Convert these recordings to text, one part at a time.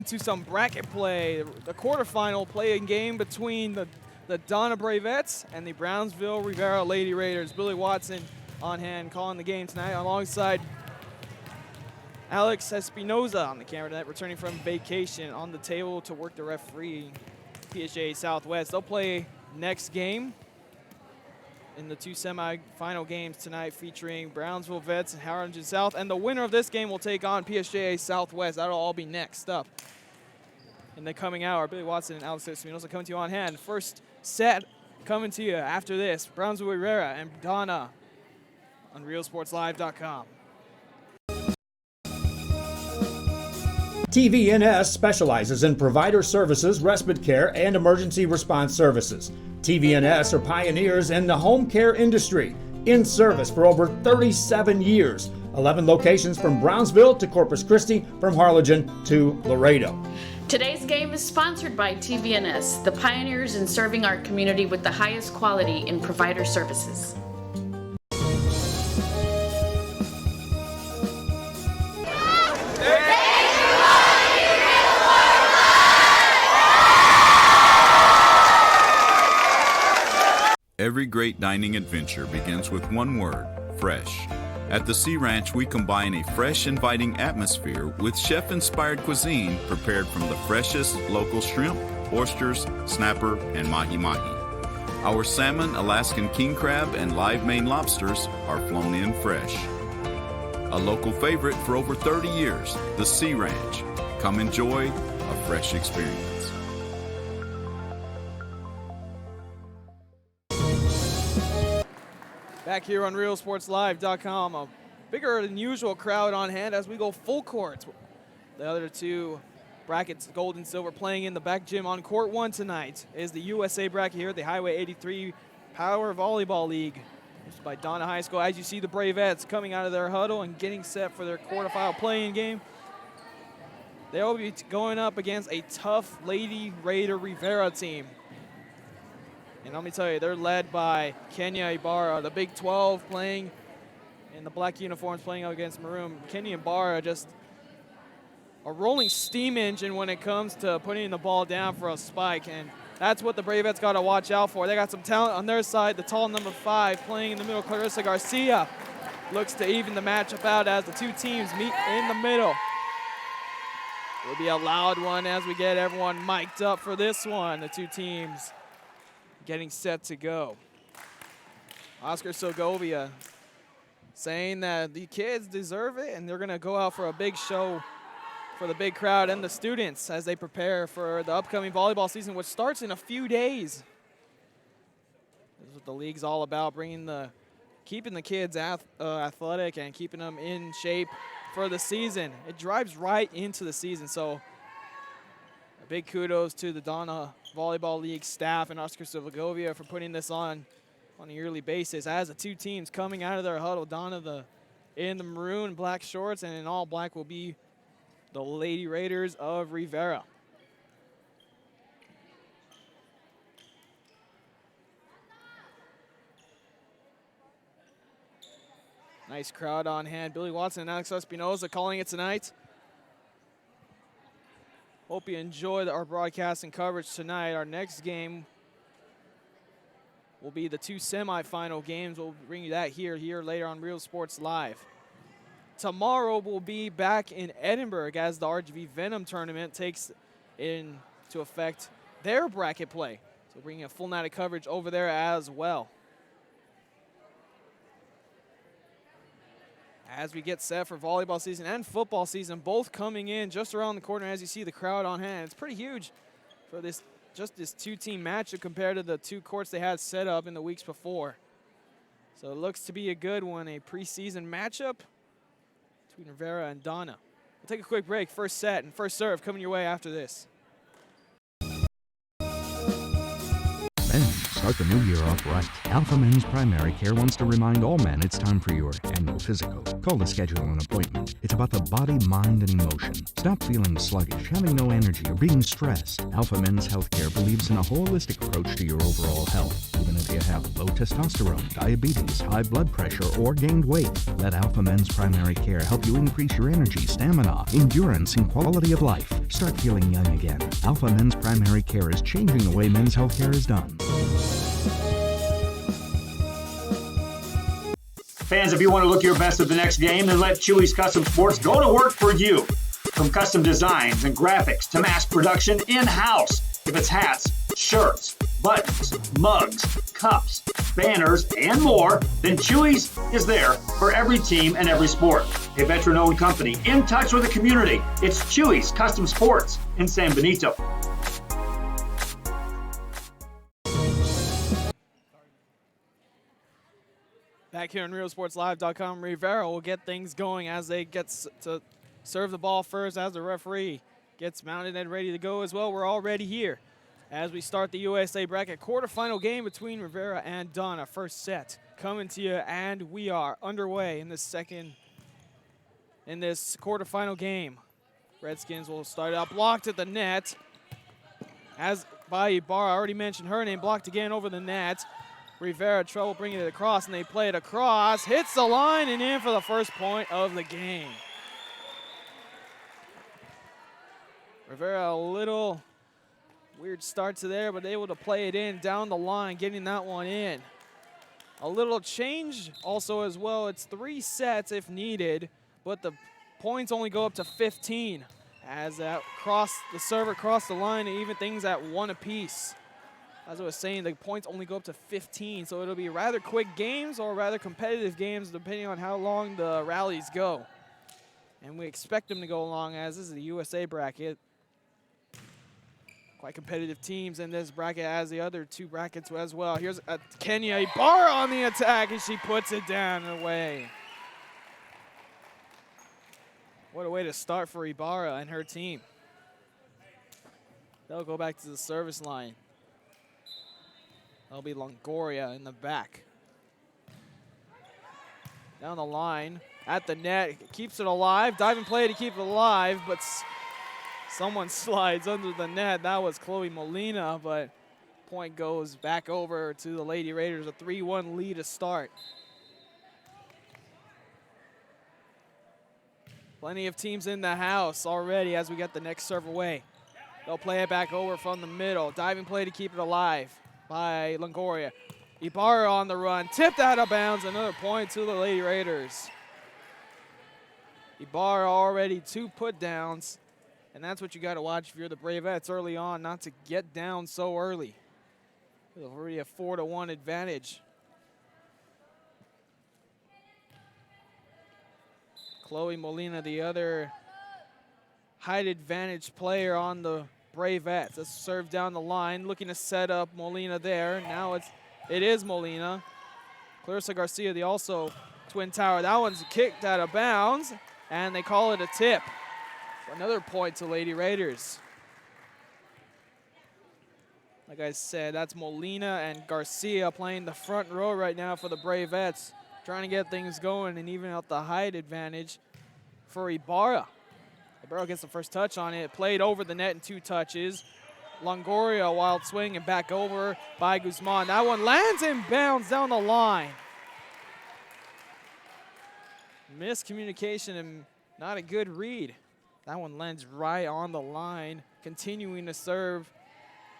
To some bracket play, the quarterfinal playing game between the Donna Bravettes and the Brownsville Rivera Lady Raiders. Billy Watson on hand calling the game tonight alongside Alex Espinoza on the camera tonight, returning from vacation on the table to work the referee, PSJA Southwest. They'll play next game in the two semifinal games tonight, featuring Brownsville Vets and Harlingen South. And the winner of this game will take on PSJA Southwest. That'll all be next up in the coming hour. Billy Watson and Alex Espinoza coming to you on hand. First set coming to you after this. Brownsville Rivera and Donna on RealSportsLive.com. TVNS specializes in provider services, respite care, and emergency response services. TVNS are pioneers in the home care industry, in service for over 37 years. 11 locations from Brownsville to Corpus Christi, from Harlingen to Laredo. Today's game is sponsored by TVNS, the pioneers in serving our community with the highest quality in provider services. Every great dining adventure begins with one word: fresh. At the Sea Ranch, we combine a fresh, inviting atmosphere with chef-inspired cuisine prepared from the freshest local shrimp, oysters, snapper, and mahi-mahi. Our salmon, Alaskan king crab, and live Maine lobsters are flown in fresh. A local favorite for over 30 years, the Sea Ranch. Come enjoy a fresh experience. Back here on RealSportsLive.com, a bigger than usual crowd on hand as we go full court. The other two brackets, gold and silver, playing in the back gym. On court one tonight is the USA bracket here at the Highway 83 Power Volleyball League. This is by Donna High School. As you see, the Bravettes coming out of their huddle and getting set for their quarterfinal playing game. They'll be going up against a tough Lady Raider Rivera team. And let me tell you, they're led by Kenya Ibarra, the Big 12 playing in the black uniforms, playing out against maroon. Kenya Ibarra just a rolling steam engine when it comes to putting the ball down for a spike. And that's what the Bravettes got to watch out for. They got some talent on their side. The tall number 5 playing in the middle, Clarissa Garcia, looks to even the matchup out as the two teams meet in the middle. It'll be a loud one as we get everyone mic'd up for this one. The two teams getting set to go. Oscar Segovia saying that the kids deserve it and they're going to go out for a big show for the big crowd and the students as they prepare for the upcoming volleyball season, which starts in a few days. This is what the league's all about, keeping the kids athletic and keeping them in shape for the season. It drives right into the season, so a big kudos to the Donna Volleyball League staff and Oscar Segovia for putting this on a yearly basis. As the two teams coming out of their huddle, Donna in the maroon black shorts, and in all black will be the Lady Raiders of Rivera. Nice crowd on hand. Billy Watson and Alex Espinoza calling it tonight. Hope you enjoyed our broadcast and coverage tonight. Our next game will be the two semifinal games. We'll bring you that here later on Real Sports Live. Tomorrow we'll be back in Edinburgh as the RGV Venom tournament takes into effect their bracket play. So bringing a full night of coverage over there as well. As we get set for volleyball season and football season, both coming in just around the corner. As you see the crowd on hand, it's pretty huge for this two-team matchup compared to the two courts they had set up in the weeks before. So it looks to be a good one, a preseason matchup between Rivera and Donna. We'll take a quick break. First set and first serve coming your way after this. Men's Start the new year off right. Alpha Men's Primary Care wants to remind all men it's time for your annual physical. Call to schedule an appointment. It's about the body, mind, and emotion. Stop feeling sluggish, having no energy, or being stressed. Alpha Men's Healthcare believes in a holistic approach to your overall health. Even if you have low testosterone, diabetes, high blood pressure, or gained weight, let Alpha Men's Primary Care help you increase your energy, stamina, endurance, and quality of life. Start feeling young again. Alpha Men's Primary Care is changing the way men's healthcare is done. Fans, if you want to look your best at the next game, then let Chewy's Custom Sports go to work for you. From custom designs and graphics to mass production in-house. If it's hats, shirts, buttons, mugs, cups, banners, and more, then Chewy's is there for every team and every sport. A veteran-owned company in touch with the community. It's Chewy's Custom Sports in San Benito. Back here on RealSportsLive.com, Rivera will get things going as they get to serve the ball first as the referee gets mounted and ready to go as well. We're already here as we start the USA bracket quarterfinal game between Rivera and Donna. First set coming to you, and we are underway in this quarterfinal game. Redskins will start out blocked at the net as by Ibarra. I already mentioned her name, blocked again over the net. Rivera trouble bringing it across, and they play it across. Hits the line and in for the first point of the game. Rivera, a little weird start to there, but able to play it in down the line, getting that one in. A little change also as well. It's 3 sets if needed, but the points only go up to 15 as the server crossed the line and even things at 1 apiece. As I was saying, the points only go up to 15, so it'll be rather quick games or rather competitive games depending on how long the rallies go. And we expect them to go long as this is the USA bracket. Quite competitive teams in this bracket as the other 2 brackets as well. Here's Kenya Ibarra on the attack, and she puts it down and away. What a way to start for Ibarra and her team. They'll go back to the service line. That'll be Longoria in the back. Down the line, at the net, keeps it alive. Diving play to keep it alive, but someone slides under the net. That was Chloe Molina, but point goes back over to the Lady Raiders. A 3-1 lead to start. Plenty of teams in the house already as we get the next serve away. They'll play it back over from the middle. Diving play to keep it alive by Longoria. Ibarra on the run, tipped out of bounds, another point to the Lady Raiders. Ibarra already 2 put downs, and that's what you got to watch if you're the Bravettes early on, not to get down so early. Already a 4-1 advantage. Chloe Molina, the other height advantage player on the Bravettes. Let's serve down the line, looking to set up Molina there. Now it is Molina. Clarissa Garcia, the also Twin Tower. That one's kicked out of bounds, and they call it a tip. Another point to Lady Raiders. Like I said, that's Molina and Garcia playing the front row right now for the Bravettes, trying to get things going and even out the height advantage for Ibarra. Ibarra gets the first touch on it, played over the net in 2 touches. Longoria, a wild swing and back over by Guzman. That one lands in bounds down the line. Miscommunication and not a good read. That one lands right on the line, continuing to serve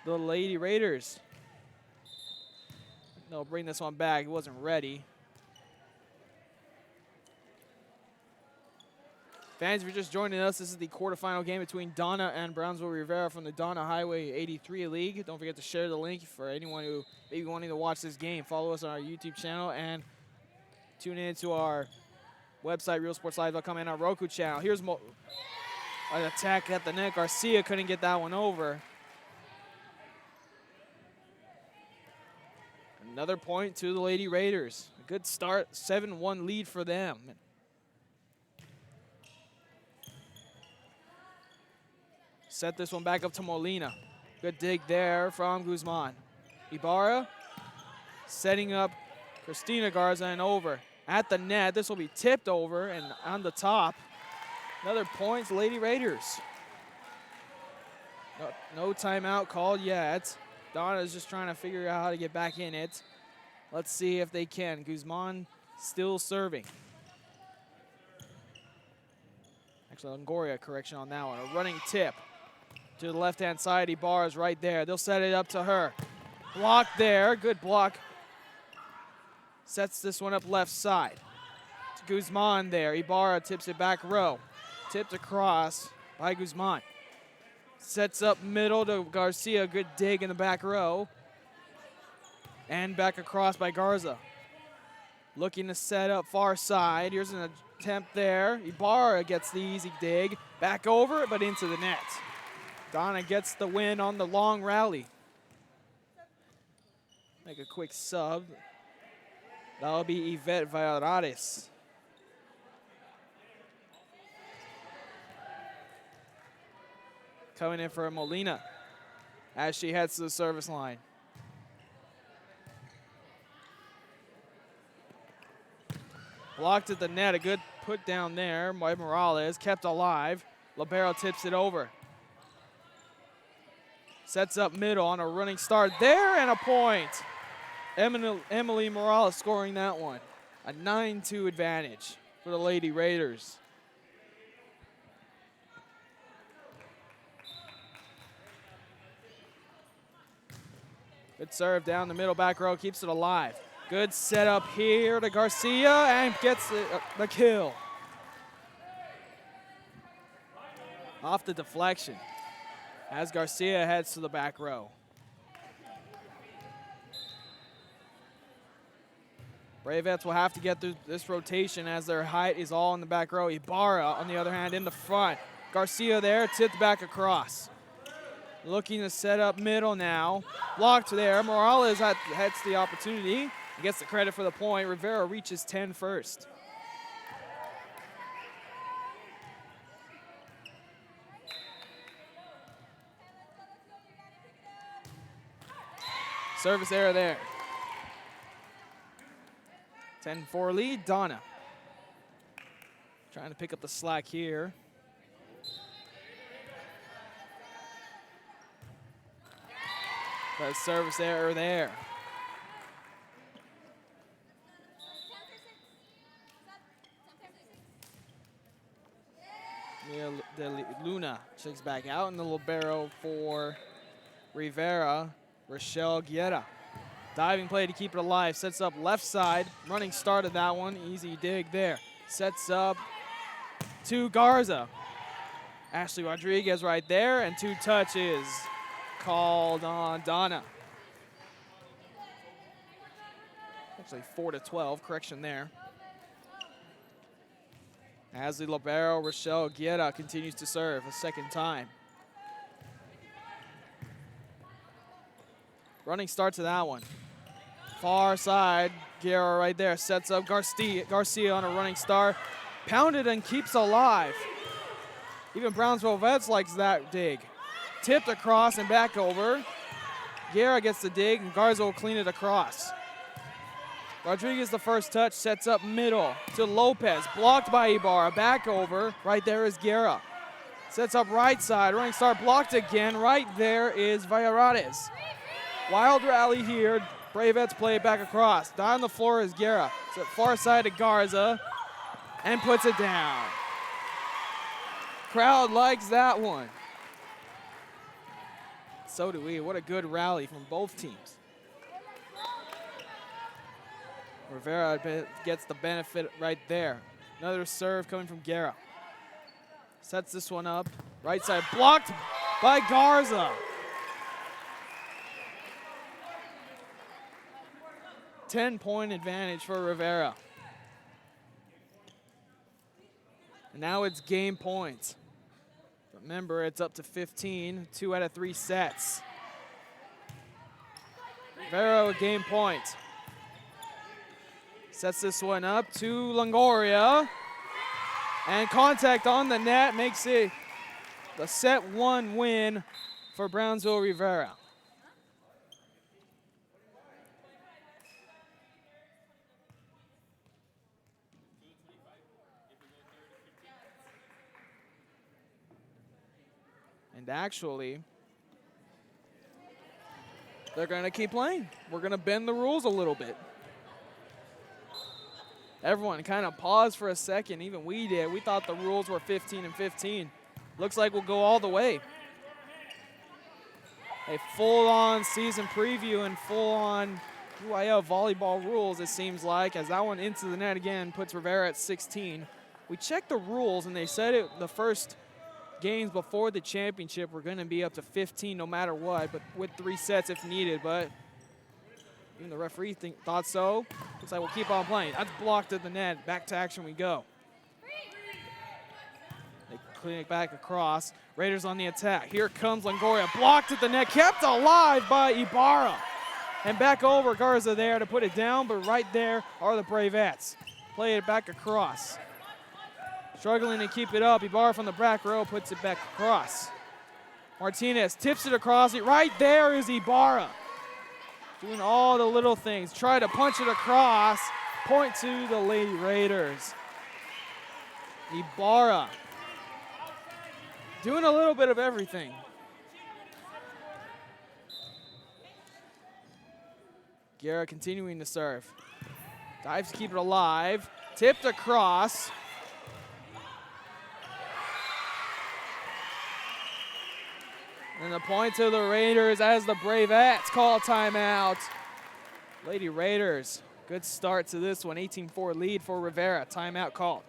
the Lady Raiders. They'll bring this one back. It wasn't ready. Fans, if you're just joining us, this is the quarterfinal game between Donna and Brownsville Rivera from the Donna Highway 83 League. Don't forget to share the link for anyone who may be wanting to watch this game. Follow us on our YouTube channel and tune in to our website, RealSportsLive.com, and our Roku channel. Here's an attack at the net. Garcia couldn't get that one over. Another point to the Lady Raiders. A good start, 7-1 lead for them. Set this one back up to Molina. Good dig there from Guzman. Ibarra setting up Christina Garza and over. At the net, this will be tipped over and on the top. Another point, Lady Raiders. No timeout called yet. Donna's just trying to figure out how to get back in it. Let's see if they can. Guzman still serving. Actually, Longoria, correction on that one. A running tip to the left-hand side. Ibarra's right there. They'll set it up to her. Block there, good block. Sets this one up left side. It's Guzman there. Ibarra tips it back row. Tipped across by Guzman. Sets up middle to Garcia. Good dig in the back row. And back across by Garza. Looking to set up far side. Here's an attempt there. Ibarra gets the easy dig. Back over, but into the net. Donna gets the win on the long rally. Make a quick sub. That'll be Yvette Valladares. Coming in for Molina as she heads to the service line. Blocked at the net, a good put down there by Morales, kept alive. Libero tips it over. Sets up middle on a running start there and a point. Emily Morales scoring that one. A 9-2 advantage for the Lady Raiders. Good serve down the middle back row, keeps it alive. Good setup here to Garcia and gets the kill. Off the deflection as Garcia heads to the back row. Bravettes will have to get through this rotation as their height is all in the back row. Ibarra, on the other hand, in the front. Garcia there, tipped back across. Looking to set up middle now. Blocked there. Morales heads the opportunity. Gets the credit for the point. Rivera reaches 10 first. Service error there. 10-4 lead, Donna. Trying to pick up the slack here. But service error there. Luna checks back out, and the libero for Rivera, Rochelle Guerra. Diving play to keep it alive, sets up left side, running start of that one, easy dig there. Sets up to Garza. Ashley Rodriguez right there, and 2 touches called on Donna. Actually 4-12, correction there. As the libero, Rochelle Guerra continues to serve a second time. Running start to that one. Far side, Guerra right there, sets up Garcia on a running start. Pounded and keeps alive. Even Brownsville Vets likes that dig. Tipped across and back over. Guerra gets the dig, and Garza will clean it across. Rodriguez the first touch, sets up middle to Lopez, blocked by Ibarra, back over, right there is Guerra. Sets up right side, running start blocked again, right there is Valladares. Wild rally here, Bravettes play it back across. Down the floor is Guerra, so far side to Garza, and puts it down. Crowd likes that one. So do we, what a good rally from both teams. Rivera gets the benefit right there. Another serve coming from Guerra. Sets this one up. Right side blocked by Garza. 10-point advantage for Rivera. And now it's game points. Remember, it's up to 15, 2 out of 3 sets. Rivera with game point. Sets this one up to Longoria. And contact on the net makes it the set 1 win for Brownsville Rivera. actually, they're going to keep playing. We're going to bend the rules a little bit. Everyone kind of paused for a second. Even we did. We thought the rules were 15 and 15. Looks like we'll go all the way. A full-on season preview and full-on UIL volleyball rules, it seems like, as that one into the net again puts Rivera at 16. We checked the rules, and they said it the first games before the championship were going to be up to 15 no matter what, but with 3 sets if needed. But even the referee thought so. Looks like we'll keep on playing. That's blocked at the net. Back to action we go. They clean it back across. Raiders on the attack. Here comes Longoria. Blocked at the net. Kept alive by Ibarra. And back over. Garza there to put it down, but right there are the Bravettes. Play it back across. Struggling to keep it up. Ibarra from the back row puts it back across. Martinez tips it across. Right there is Ibarra. Doing all the little things. Try to punch it across. Point to the Lady Raiders. Ibarra. Doing a little bit of everything. Guerra continuing to serve. Dives to keep it alive. Tipped across. And the point to the Raiders as the Bravettes call timeout. Lady Raiders, good start to this one. 18-4 lead for Rivera. Timeout called.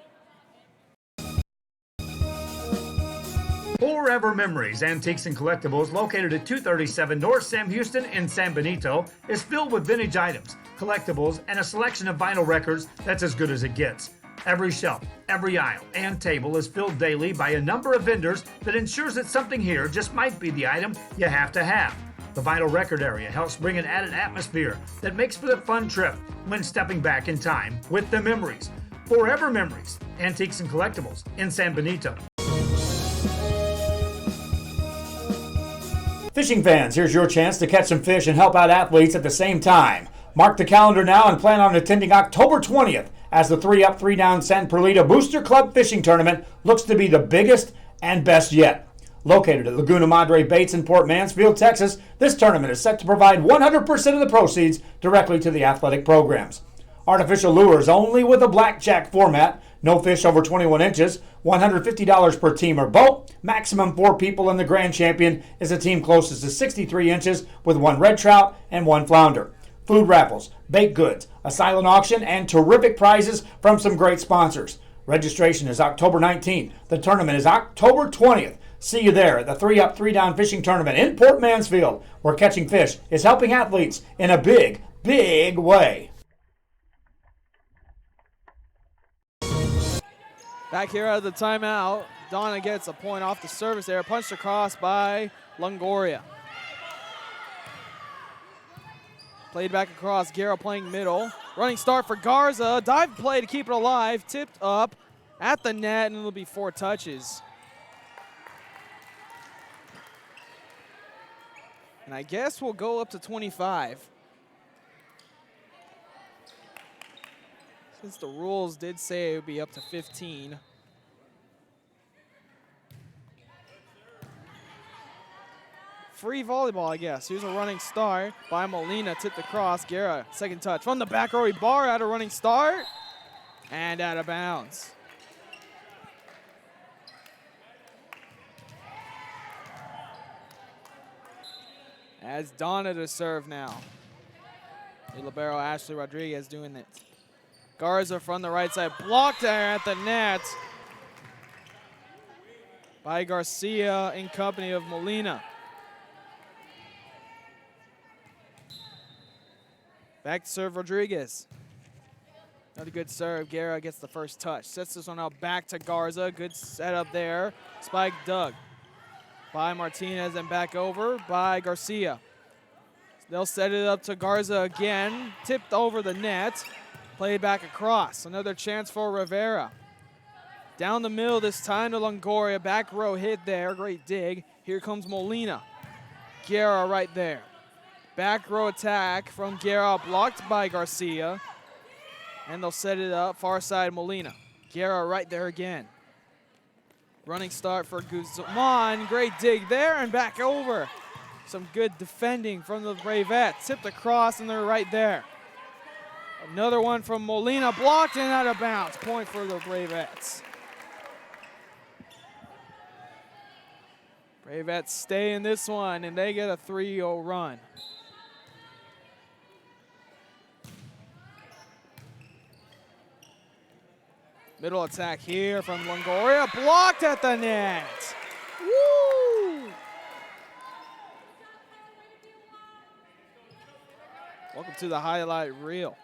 Forever Memories, Antiques and Collectibles, located at 237 North Sam Houston in San Benito, is filled with vintage items, collectibles, and a selection of vinyl records that's as good as it gets. Every shelf, every aisle, and table is filled daily by a number of vendors that ensures that something here just might be the item you have to have. The vinyl record area helps bring an added atmosphere that makes for the fun trip when stepping back in time with the memories. Forever Memories, Antiques and Collectibles in San Benito. Fishing fans, here's your chance to catch some fish and help out athletes at the same time. Mark the calendar now and plan on attending October 20th as the 3-up, 3-down San Perlita Booster Club Fishing Tournament looks to be the biggest and best yet. Located at Laguna Madre Baits in Port Mansfield, Texas, this tournament is set to provide 100% of the proceeds directly to the athletic programs. Artificial lures only with a blackjack format, no fish over 21 inches, $150 per team or boat, maximum 4 people, and the grand champion is a team closest to 63 inches with 1 red trout and 1 flounder. Food raffles, baked goods, a silent auction, and terrific prizes from some great sponsors. Registration is October 19th. The tournament is October 20th. See you there at the 3-up, 3-down fishing tournament in Port Mansfield, where catching fish is helping athletes in a big, big way. Back here out of the timeout, Donna gets a point off the service there, punched across by Longoria. Played back across, Guerra playing middle. Running start for Garza, dive play to keep it alive, tipped up at the net, and it'll be 4 touches. And I guess we'll go up to 25. Since the rules did say it would be up to 15. Free volleyball, I guess. Here's a running start by Molina. Tipped across. Guerra, second touch. From the back row, Ibarra had a running start. And out of bounds. As Donna to serve now. A libero Ashley Rodriguez doing it. Garza from the right side. Blocked there at the net by Garcia in company of Molina. Back to serve Rodriguez. Another good serve. Guerra gets the first touch. Sets this one out back to Garza. Good setup there. Spike dug by Martinez and back over by Garcia. They'll set it up to Garza again. Tipped over the net. Played back across. Another chance for Rivera. Down the middle this time to Longoria. Back row hit there. Great dig. Here comes Molina. Guerra right there. Back row attack from Guerra, blocked by Garcia. And they'll set it up, far side Molina. Guerra right there again. Running start for Guzman. Great dig there and back over. Some good defending from the Bravettes. Tipped across and they're right there. Another one from Molina, blocked and out of bounds. Point for the Bravettes. Bravettes stay in this one and they get a 3-0 run. Middle attack here from Longoria, blocked at the net. Woo! Welcome to the highlight reel.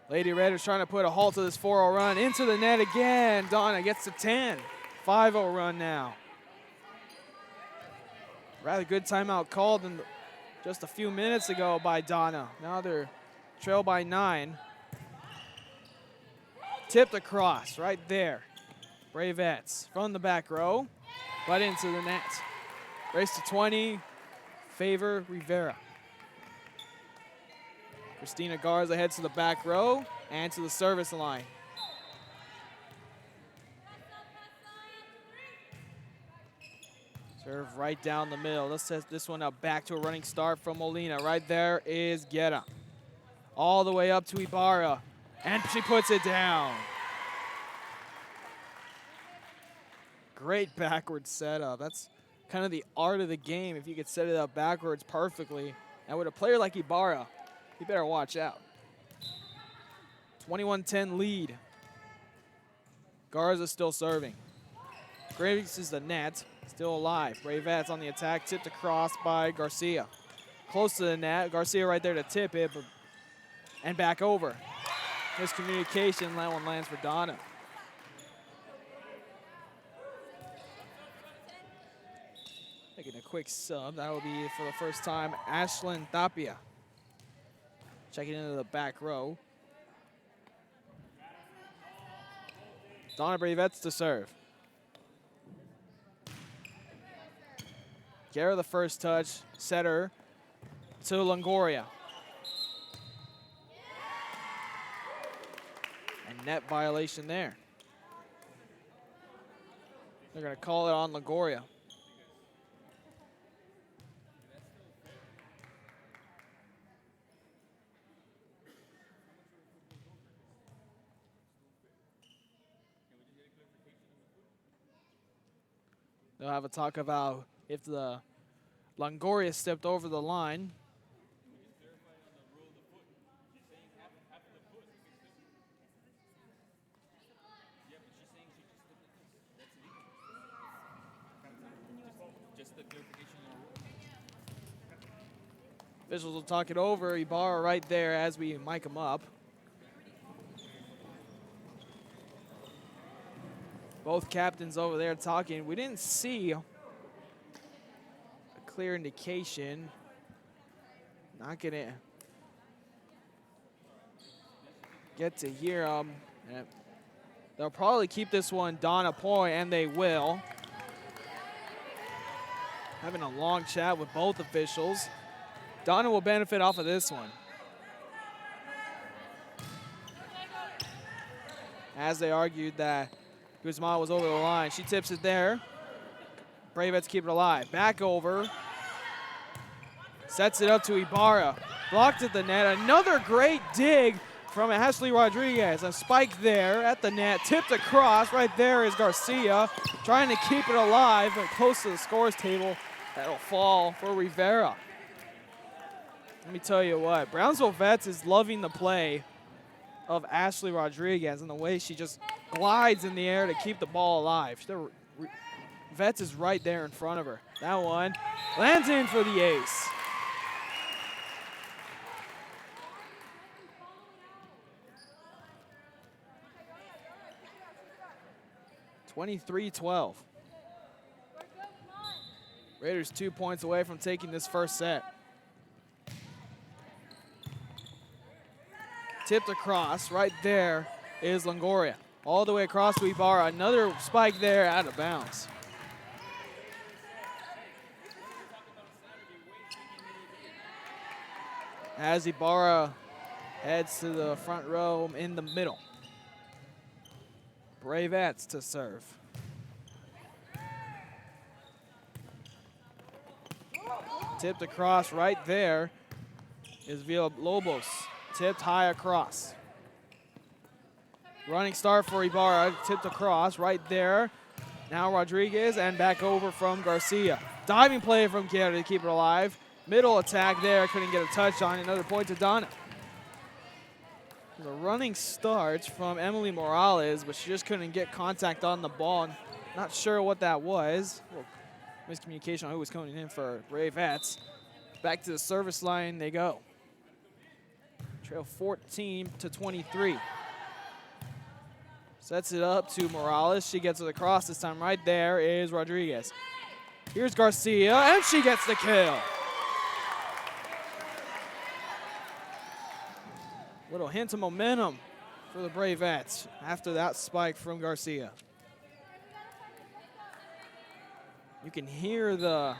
Lady Raiders trying to put a halt to this 4-0 run. Into the net again. Donna gets to 10. 5-0 run now. Rather good timeout called in just a few minutes ago by Donna. Now they're trailed by 9. Tipped across right there. Bravettes from the back row, but into the net. Race to 20, favor Rivera. Christina Garza heads to the back row and to the service line. Serve right down the middle. Let's set this one up back to a running start from Molina. Right there is Guerra. All the way up to Ibarra, and she puts it down. Great backward setup. That's kind of the art of the game. If you could set it up backwards perfectly. And with a player like Ibarra, you better watch out. 21-10 lead. Garza still serving. Graves is the net, still alive. Bravettes on the attack, tipped across by Garcia. Close to the net, Garcia right there to tip it, and back over. Miscommunication, that one lands for Donna. Making a quick sub, that will be for the first time, Ashlyn Tapia. Checking into the back row. Donna Bravettes to serve. Guerra the first touch, setter to Longoria. And net violation there. They're going to call it on Longoria. They'll have a talk about if the Longoria stepped over the line. Officials will talk it over. Ibarra right there as we mic him up. Both captains over there talking. We didn't see a clear indication. Not gonna get to hear them. They'll probably keep this one Donna point, and they will. Having a long chat with both officials. Donna will benefit off of this one. As they argued that Guzman was over the line. She tips it there. Bravettes keep it alive. Back over. Sets it up to Ibarra. Blocked at the net. Another great dig from Ashley Rodriguez. A spike there at the net. Tipped across. Right there is Garcia. Trying to keep it alive, but close to the scores table. That'll fall for Rivera. Let me tell you what. Brownsville Vets is loving the play of Ashley Rodriguez and the way she just glides in the air to keep the ball alive. Vets is right there in front of her. That one lands in for the ace. (23-12). Raiders 2 points away from taking this first set. Tipped across, right there is Longoria. All the way across to Ibarra. Another spike there, out of bounds. As Ibarra heads to the front row in the middle. Bravettes to serve. Tipped across right there is Villalobos. Tipped high across. Running start for Ibarra, tipped across right there. Now Rodriguez and back over from Garcia. Diving play from Canada to keep it alive. Middle attack there, couldn't get a touch on. Another point to Donna. The running starts from Emily Morales, but she just couldn't get contact on the ball. Not sure what that was. Well, miscommunication on who was coming in for Bravettes. Back to the service line they go. Trail 14-23. Sets it up to Morales. She gets it across this time. Right there is Rodriguez. Here's Garcia, and she gets the kill. Little hint of momentum for the Bravettes after that spike from Garcia. You can hear the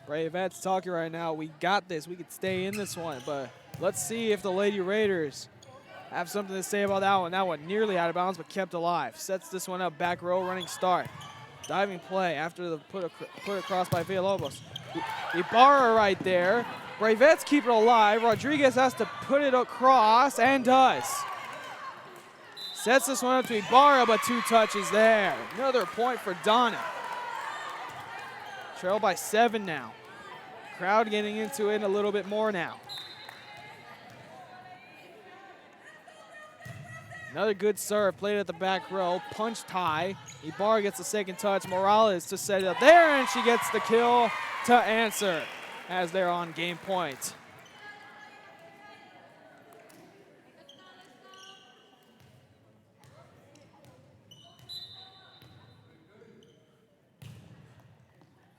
Bravettes talking right now. We got this. We could stay in this one, but let's see if the Lady Raiders have something to say about that one. That one nearly out of bounds, but kept alive. Sets this one up, back row, running start. Diving play after the put across by Villalobos. Ibarra right there. Bravettes keep it alive. Rodriguez has to put it across, and does. Sets this one up to Ibarra, but 2 touches there. Another point for Donna. Trail by 7 now. Crowd getting into it a little bit more now. Another good serve, played at the back row, punched high. Ibarra gets the second touch. Morales to set it up there, and she gets the kill to answer as they're on game point.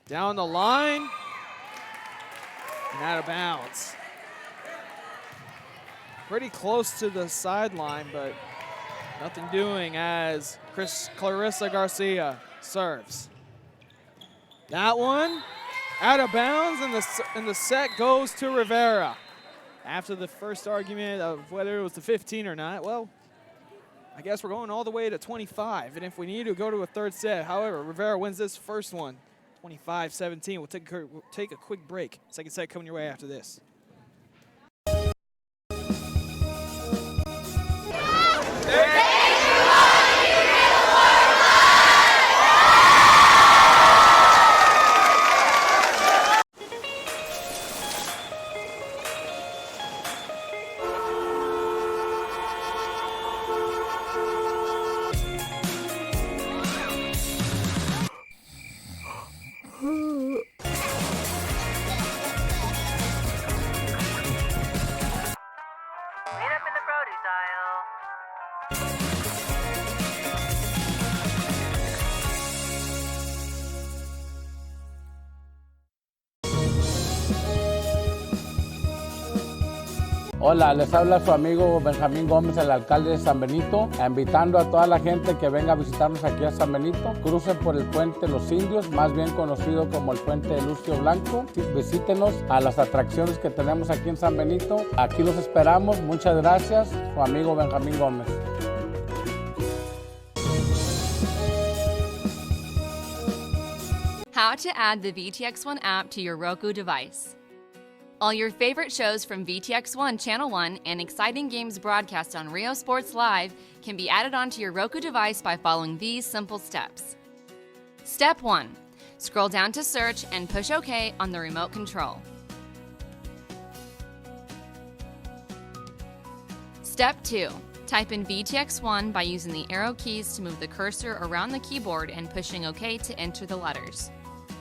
Down the line, and out of bounds. Pretty close to the sideline, but nothing doing as Clarissa Garcia serves. That one out of bounds, and the set goes to Rivera. After the first argument of whether it was the 15 or not, well, I guess we're going all the way to 25, and if we need to go to a third set. However, Rivera wins this first one, 25-17. We'll take a quick break. Second set coming your way after this. Hola, les habla su amigo Benjamín Gómez, el alcalde de San Benito, invitando a toda la gente que venga a visitarnos aquí a San Benito. Crucen por el puente Los Indios, más bien conocido como el puente de Lucio Blanco. Visítenos a las atracciones que tenemos aquí en San Benito. Aquí los esperamos. Muchas gracias. Su amigo Benjamín Gómez. How to add the VTX1 app to your Roku device. All your favorite shows from VTX1 Channel 1 and exciting games broadcast on Rio Sports Live can be added onto your Roku device by following these simple steps. Step 1. Scroll down to search and push OK on the remote control. Step 2. Type in VTX1 by using the arrow keys to move the cursor around the keyboard and pushing OK to enter the letters.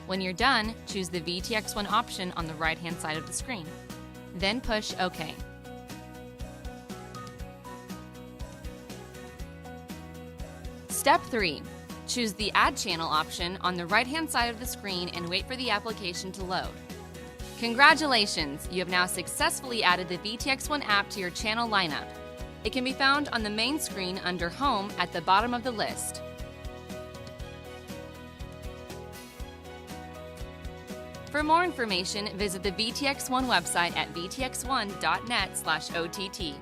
When you're done, choose the VTX1 option on the right-hand side of the screen. Then push OK. Step 3. Choose the Add Channel option on the right-hand side of the screen and wait for the application to load. Congratulations! You have now successfully added the VTX1 app to your channel lineup. It can be found on the main screen under Home at the bottom of the list. For more information, visit the VTX1 website at vtx1.net/OTT.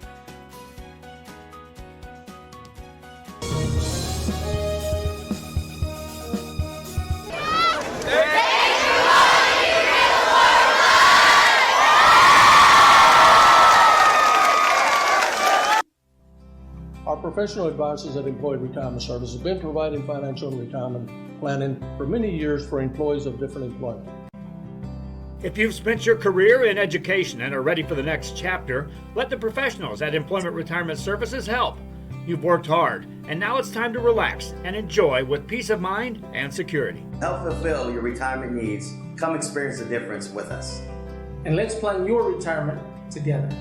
Our professional advisors at Employee Retirement Services have been providing financial and retirement planning for many years for employees of different employment. If you've spent your career in education and are ready for the next chapter, let the professionals at Employment Retirement Services help. You've worked hard, and now it's time to relax and enjoy with peace of mind and security. Help fulfill your retirement needs. Come experience the difference with us. And let's plan your retirement together.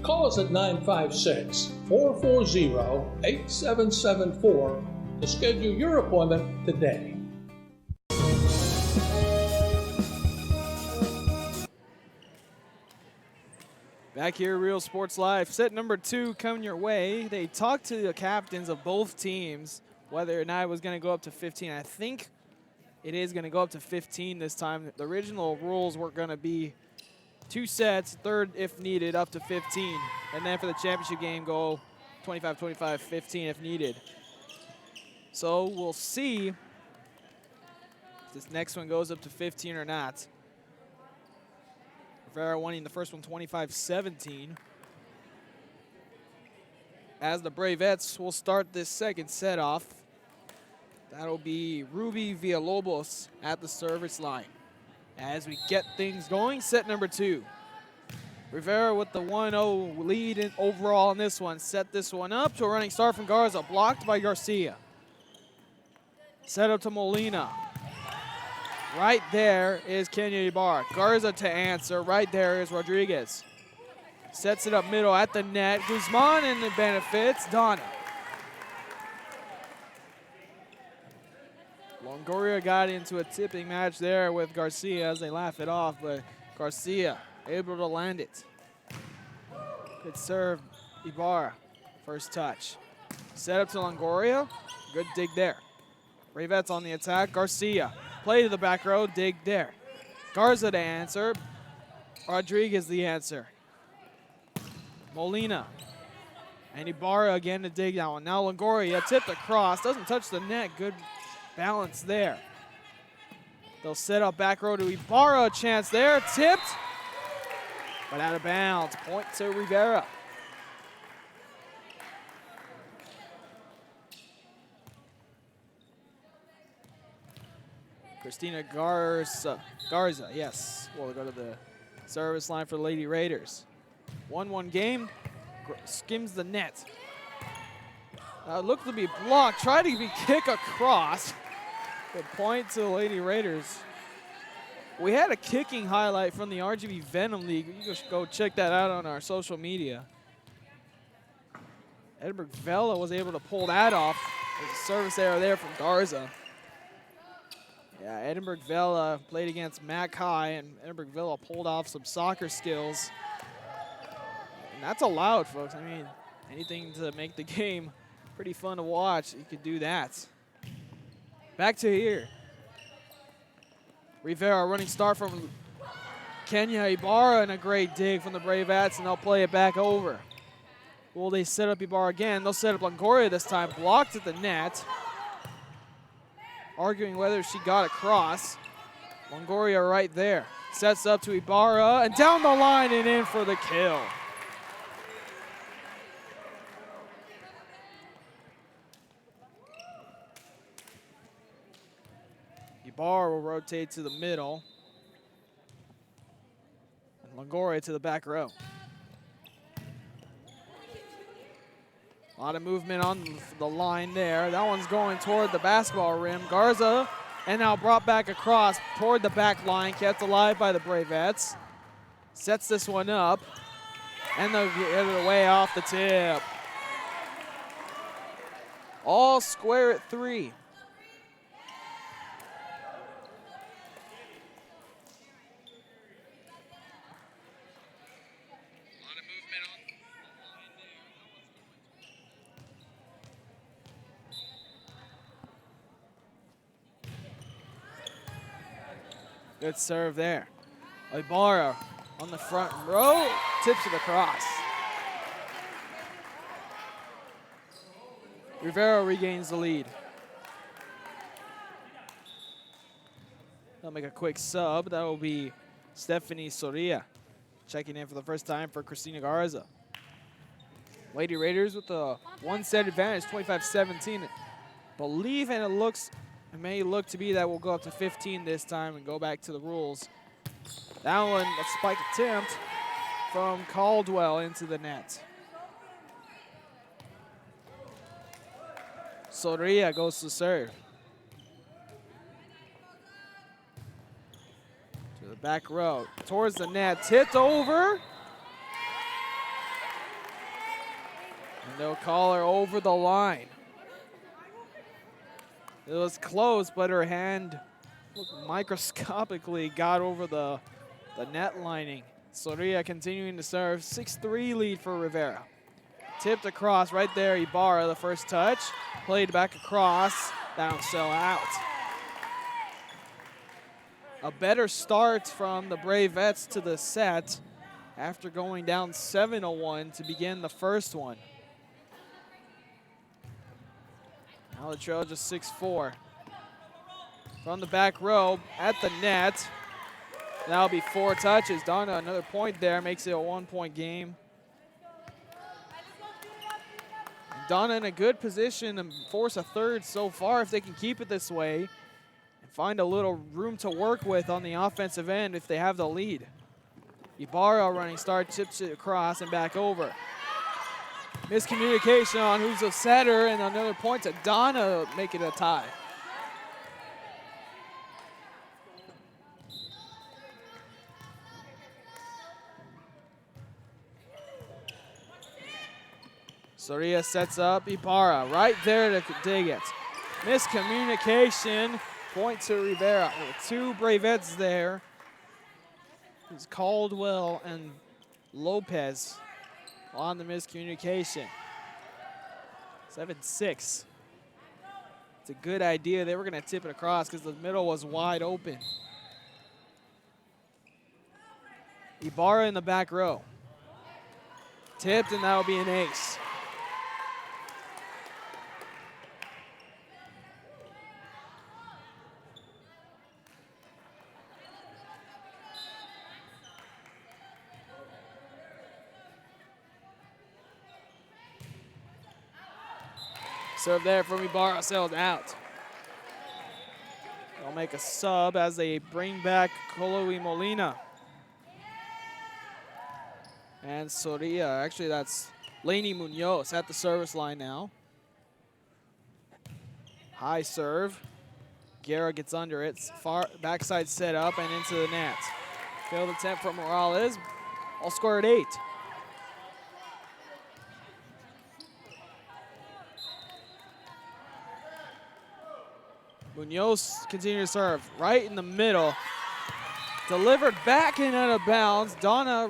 Call us at 956-440-8774 to schedule your appointment today. Back here, Real Sports Live. Set number 2 coming your way. They talked to the captains of both teams whether or not it was going to go up to 15. I think it is going to go up to 15 this time. The original rules were going to be 2 sets, third if needed, up to 15. And then for the championship game, go 25-25, 15 if needed. So we'll see if this next one goes up to 15 or not. Rivera winning the first one 25-17. As the Bravettes will start this second set off. That'll be Ruby Villalobos at the service line. As we get things going, set number 2. Rivera with the 1-0 lead in overall in this one. Set this one up to a running start from Garza, blocked by Garcia. Set up to Molina. Right there is Kenya Ibarra. Garza to answer. Right there is Rodriguez. Sets it up middle at the net. Guzman and the benefits. Donna. Longoria got into a tipping match there with Garcia as they laugh it off, but Garcia able to land it. Good serve, Ibarra. First touch. Set up to Longoria. Good dig there. Bravettes on the attack. Garcia. Play to the back row. Dig there. Garza to answer. Rodriguez the answer. Molina. And Ibarra again to dig that one. Now Longoria tipped across. Doesn't touch the net. Good balance there. They'll set up back row to Ibarra. A chance there. Tipped. But out of bounds. Point to Rivera. Christina Garza, yes. We'll go to the service line for the Lady Raiders. 1-1 game. Skims the net. Looked to be blocked. Tried to be kick across. Good point to the Lady Raiders. We had a kicking highlight from the RGB Venom League. You can go check that out on our social media. Edinburgh Vela was able to pull that off. There's a service error there from Garza. Yeah, Edinburgh Vela played against Mac High, and Edinburgh Vela pulled off some soccer skills. And that's allowed, folks. I mean, anything to make the game pretty fun to watch, you could do that. Back to here. Rivera running start from Kenya Ibarra, and a great dig from the Bravettes, and they'll play it back over. Will they set up Ibarra again? They'll set up Longoria this time, blocked at the net. Arguing whether she got across. Longoria right there. Sets up to Ibarra, and down the line and in for the kill. Ibarra will rotate to the middle. And Longoria to the back row. A lot of movement on the line there. That one's going toward the basketball rim. Garza, and now brought back across toward the back line, kept alive by the Bravettes. Sets this one up, and they'll get it away off the tip. All square at 3. Good serve there. Ibarra on the front row, tips it across. Rivera regains the lead. They'll make a quick sub. That will be Stephanie Soria checking in for the first time for Christina Garza. Lady Raiders with a one-set advantage, 25-17. Believe, and it may look to be that we'll go up to 15 this time and go back to the rules. That one, a spike attempt from Caldwell into the net. Soria goes to serve. To the back row, towards the net, tipped over. And they'll call her over the line. It was close, but her hand microscopically got over the net lining. Soria continuing to serve, 6-3 lead for Rivera. Tipped across right there, Ibarra, the first touch. Played back across, down so out. A better start from the Bravettes to the set after going down 7-1 to begin the first one. Now the trail just 6-4. From the back row at the net. That'll be 4 touches. Donna, another point there, makes it a 1-point game. Donna in a good position to force a third so far if they can keep it this way and find a little room to work with on the offensive end if they have the lead. Ibarra running start, tips it across and back over. Miscommunication on who's the setter, and another point to Donna, make it a tie. Soria sets up Ibarra right there to dig it. Miscommunication, point to Rivera. 2 Bravettes there. It's Caldwell and Lopez on the miscommunication. 7-6. It's a good idea. They were going to tip it across because the middle was wide open. Ibarra in the back row. Tipped, and that'll be an ace. Serve there from Ibarra, sailed out. They'll make a sub as they bring back Chloe Molina. And Soria, actually that's Lainey Munoz at the service line now. High serve. Guerra gets under it. Far backside set up and into the net. Failed attempt from Morales. All score at 8. Munoz continues to serve right in the middle. Delivered back in out of bounds. Donna,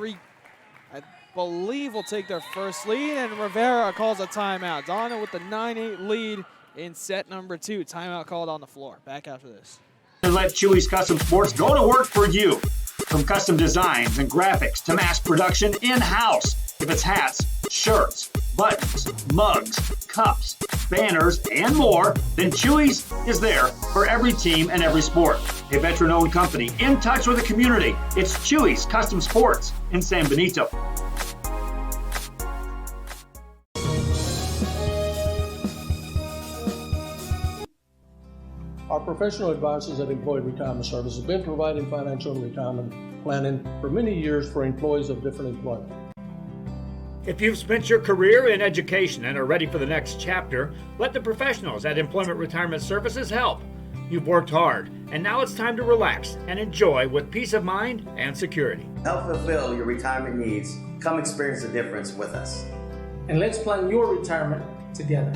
I believe, will take their first lead, and Rivera calls a timeout. Donna with the 9-8 lead in set number 2. Timeout called on the floor. Back after this. Let Chewy's Custom Sports go to work for you. From custom designs and graphics to mass production in-house. If it's hats, shirts, buttons, mugs, cups, banners, and more, then Chewy's is there for every team and every sport. A veteran-owned company in touch with the community. It's Chewy's Custom Sports in San Benito. Our professional advisors at Employee Retirement Service have been providing financial and retirement planning for many years for employees of different employment. If you've spent your career in education and are ready for the next chapter, let the professionals at Employment Retirement Services help. You've worked hard, and now it's time to relax and enjoy with peace of mind and security. Help fulfill your retirement needs. Come experience the difference with us. And let's plan your retirement together.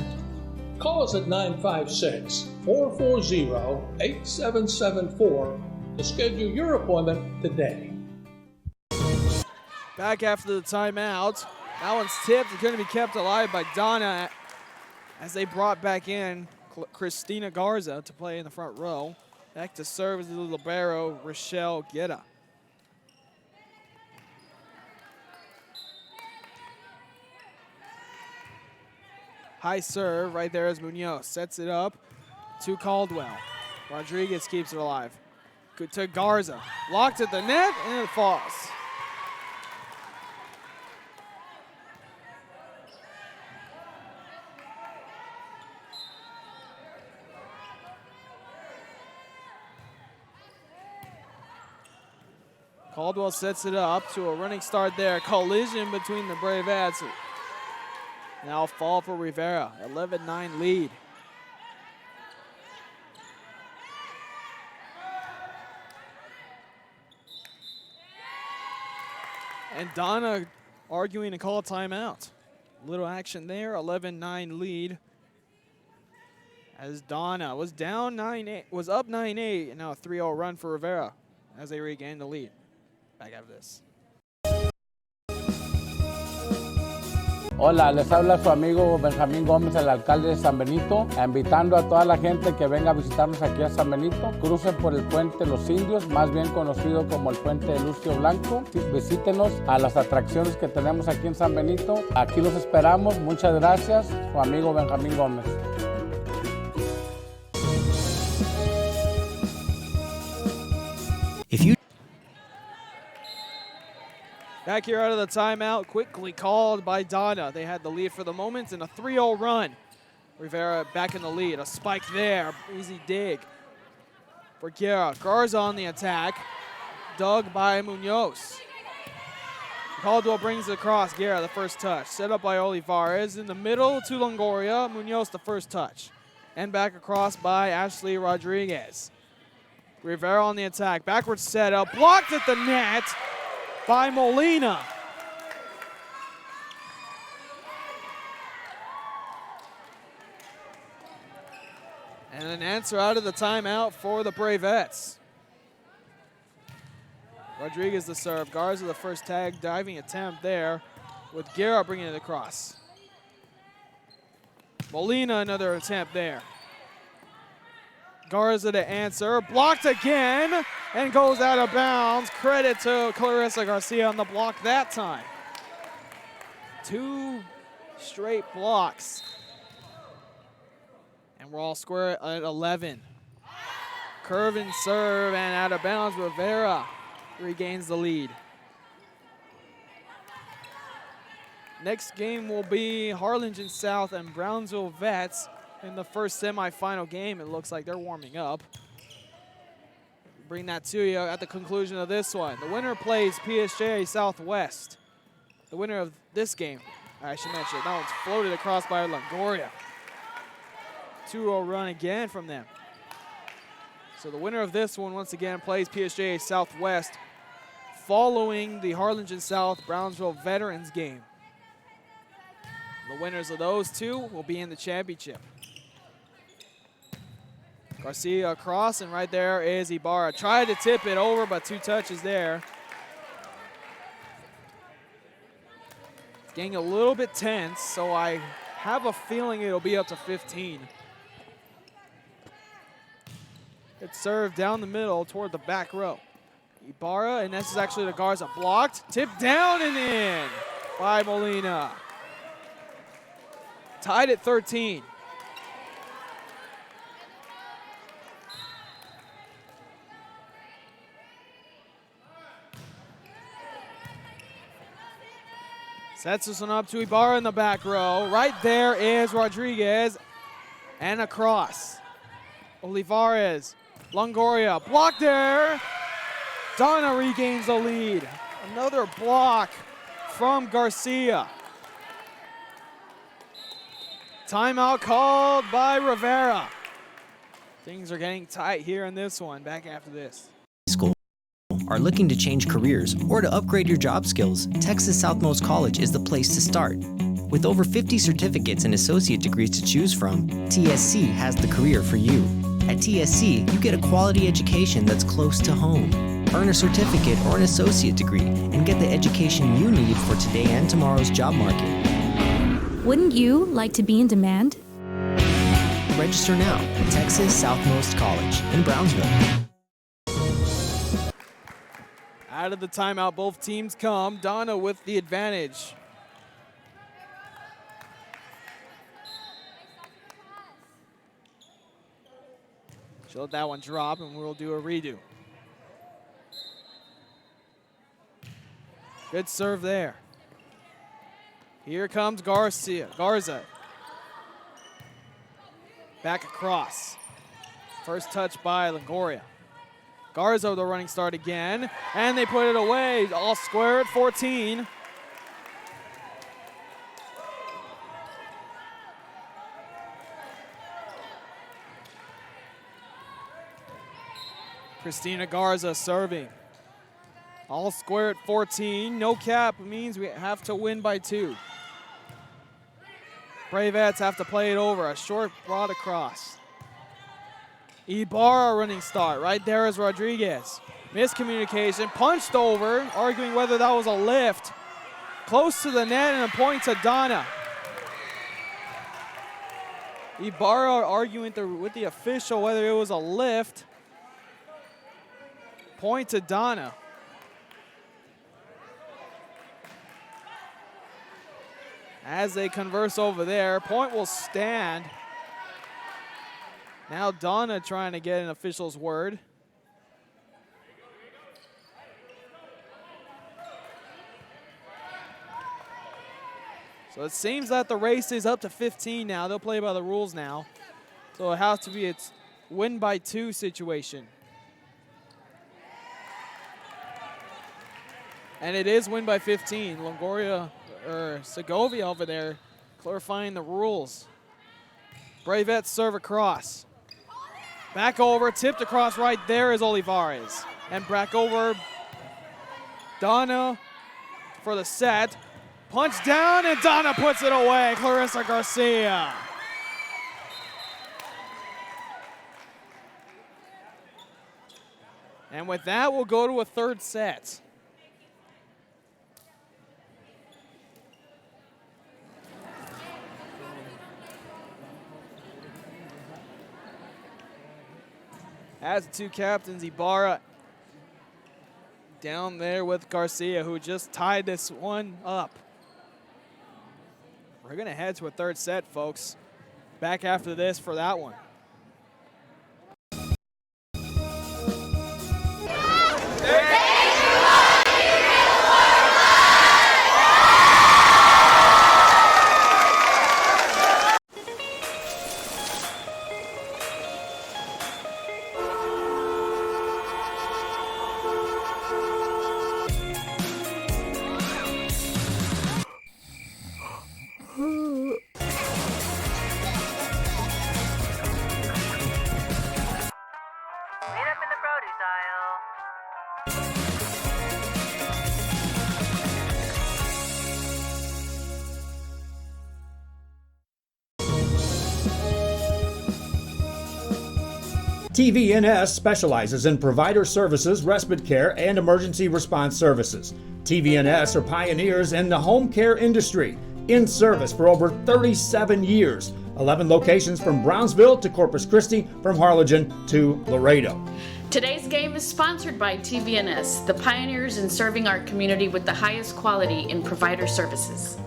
Call us at 956-440-8774 to schedule your appointment today. Back after the timeout. That one's tipped. It's going to be kept alive by Donna as they brought back in Christina Garza to play in the front row. Back to serve is the libero, Rochelle Guerra. High serve right there is Munoz. Sets it up to Caldwell. Rodriguez keeps it alive. Good to Garza. Blocked at the net, and it falls. Caldwell sets it up to a running start there. Collision between the Bravettes. Now fall for Rivera. 11-9 lead. And Donna arguing to call a timeout. Little action there. 11-9 lead. As Donna was down 9-8, was up 9-8, and now a 3-0 run for Rivera as they regain the lead. Back out of this. Hola, les habla su amigo Benjamín Gómez, el alcalde de San Benito, invitando a toda la gente que venga a visitarnos aquí a San Benito. Crucen por el puente Los Indios, más bien conocido como el puente de Lucio Blanco. Visítenos a las atracciones que tenemos aquí en San Benito. Aquí los esperamos. Muchas gracias. Su amigo Benjamín Gómez. If you Back here out of the timeout, quickly called by Donna. They had the lead for the moment in a 3-0 run. Rivera back in the lead. A spike there. Easy dig for Guerra. Garza on the attack. Dug by Munoz. Caldwell brings it across. Guerra, the first touch. Set up by Olivares. In the middle to Longoria. Munoz, the first touch. And back across by Ashley Rodriguez. Rivera on the attack. Backwards set up. Blocked at the net by Molina. And an answer out of the timeout for the Bravettes. Rodriguez the serve. Garza the first tag, diving attempt there with Guerra bringing it across. Molina another attempt there. Garza to answer, blocked again, and goes out of bounds. Credit to Clarissa Garcia on the block that time. 2 straight blocks. And we're all square at 11. Curve and serve, and out of bounds. Rivera regains the lead. Next game will be Harlingen South and Brownsville Vets. In the first semifinal game, it looks like they're warming up. Bring that to you at the conclusion of this one. The winner plays PSJ Southwest. The winner of this game, I should mention, that one's floated across by Longoria. 2-0 run again from them. So the winner of this one, once again, plays PSJ Southwest following the Harlingen South Brownsville Veterans game. The winners of those two will be in the championship. Garcia across, and right there is Ibarra. Tried to tip it over, but 2 touches there. It's getting a little bit tense, so I have a feeling it'll be up to 15. It's served down the middle toward the back row. Ibarra, and this is actually the Garza blocked. Tipped down and in by Molina. Tied at 13. Sets this one up to Ibarra in the back row. Right there is Rodriguez, and across. Olivares, Longoria, blocked there. Donna regains the lead. Another block from Garcia. Timeout called by Rivera. Things are getting tight here in this one. Back after this. Are looking to change careers or to upgrade your job skills, Texas Southmost College is the place to start. With over 50 certificates and associate degrees to choose from, TSC has the career for you. At TSC, you get a quality education that's close to home. Earn a certificate or an associate degree and get the education you need for today and tomorrow's job market. Wouldn't you like to be in demand? Register now at Texas Southmost College in Brownsville. Out of the timeout, both teams come. Donna with the advantage. She'll let that one drop, and we'll do a redo. Good serve there. Here comes Garza. Back across. First touch by Longoria. Garza with the running start again, and they put it away. All square at 14. Christina Garza serving. All square at 14. No cap means we have to win by 2. Bravettes have to play it over. A short broad across. Ibarra running start. Right there is Rodriguez. Miscommunication. Punched over. Arguing whether that was a lift. Close to the net and a point to Donna. Ibarra arguing with the official whether it was a lift. Point to Donna. As they converse over there, point will stand. Now Donna trying to get an official's word. So it seems that the race is up to 15 now. They'll play by the rules now. So it has to be a win by 2 situation. And it is win by 15. Longoria or Segovia over there clarifying the rules. Bravettes serve across. Back over, tipped across right there is Olivares. And back over, Donna for the set. Punch down and Donna puts it away. Clarissa Garcia. And with that, we'll go to a third set. As the 2 captains, Ibarra down there with Garcia, who just tied this one up. We're going to head to a third set, folks. Back after this for that one. TVNS specializes in provider services, respite care, and emergency response services. TVNS are pioneers in the home care industry, in service for over 37 years. 11 locations from Brownsville to Corpus Christi, from Harlingen to Laredo. Today's game is sponsored by TVNS, the pioneers in serving our community with the highest quality in provider services.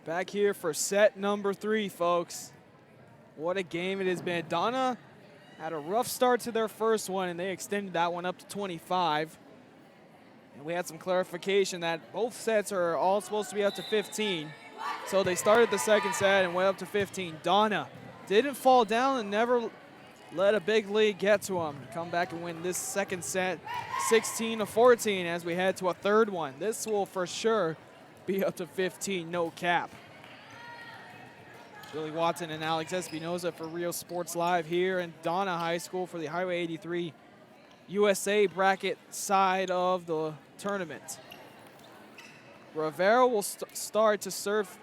Back here for set number 3, folks. What a game it has been. Donna had a rough start to their first one, and they extended that one up to 25. And we had some clarification that both sets are all supposed to be up to 15. So they started the second set and went up to 15. Donna didn't fall down and never let a big lead get to them. Come back and win this second set 16-14 as we head to a third one. This will for sure be up to 15, no cap. Billy Watson and Alex Espinoza for Rio Sports Live here in Donna High School for the Highway 83 USA bracket side of the tournament. Rivera will start to serve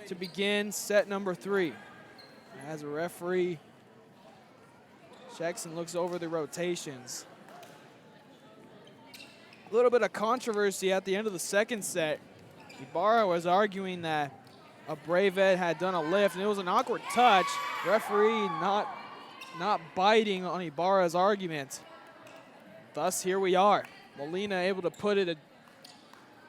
to begin set number 3. As a referee checks and looks over the rotations. A little bit of controversy at the end of the second set. Ibarra was arguing that a Bravette had done a lift, and it was an awkward touch. Referee not biting on Ibarra's argument. Thus, here we are. Molina able to put it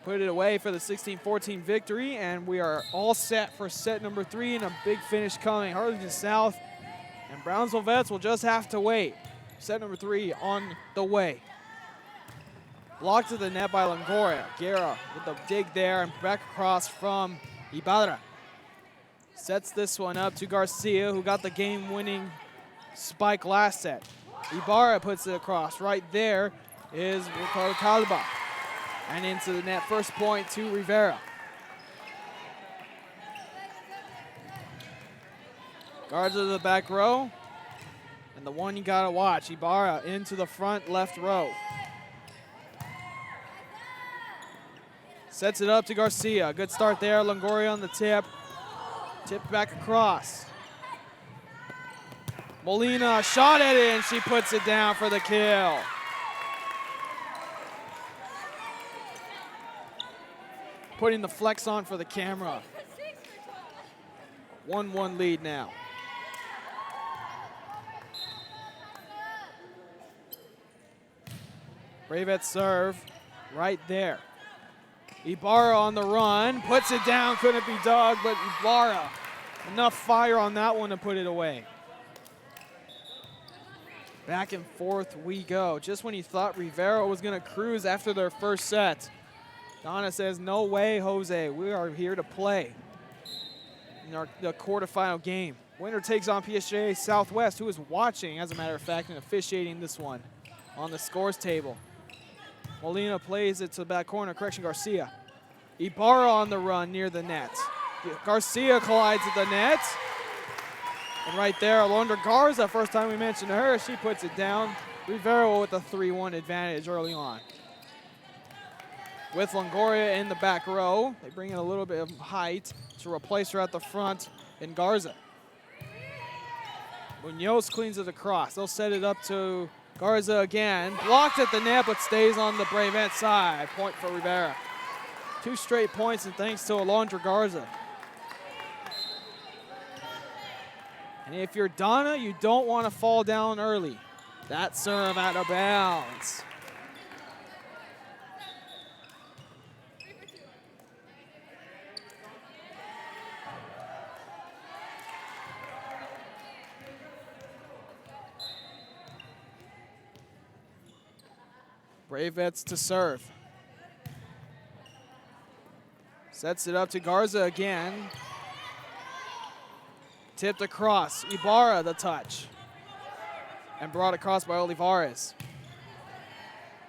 away for the 16-14 victory, and we are all set for set number 3 and a big finish coming. Harlingen South and Brownsville Vets will just have to wait. Set number 3 on the way. Blocked to the net by Longoria. Guerra with the dig there and back across from Ibarra. Sets this one up to Garcia, who got the game-winning spike last set. Ibarra puts it across. Right there is Ricardo Calva. And into the net, first point to Rivera. Guards to the back row. And the one you gotta watch, Ibarra into the front left row. Sets it up to Garcia. Good start there, Longoria on the tip. Tip back across. Molina shot at it and she puts it down for the kill. Putting the flex on for the camera. 1-1 lead now. Bravette serve right there. Ibarra on the run, puts it down, couldn't be dug, but Ibarra, enough fire on that one to put it away. Back and forth we go. Just when you thought Rivera was gonna cruise after their first set, Donna says, no way, Jose, we are here to play in the quarterfinal game. Winner takes on PSG Southwest, who is watching, as a matter of fact, and officiating this one on the scores table. Molina plays it to the back corner, correction Garcia. Ibarra on the run near the net. Garcia collides at the net. And right there, Alondra Garza, first time we mentioned her, she puts it down. Rivera with a 3-1 advantage early on. With Longoria in the back row, they bring in a little bit of height to replace her at the front in Garza. Munoz cleans it across. They'll set it up to Garza again. Blocked at the net, but stays on the Bravette side. Point for Rivera. 2 straight points, and thanks to Alondra Garza. And if you're Donna, you don't want to fall down early. That serve out of bounds. Bravettes to serve. Sets it up to Garza again. Tipped across. Ibarra the touch. And brought across by Olivares.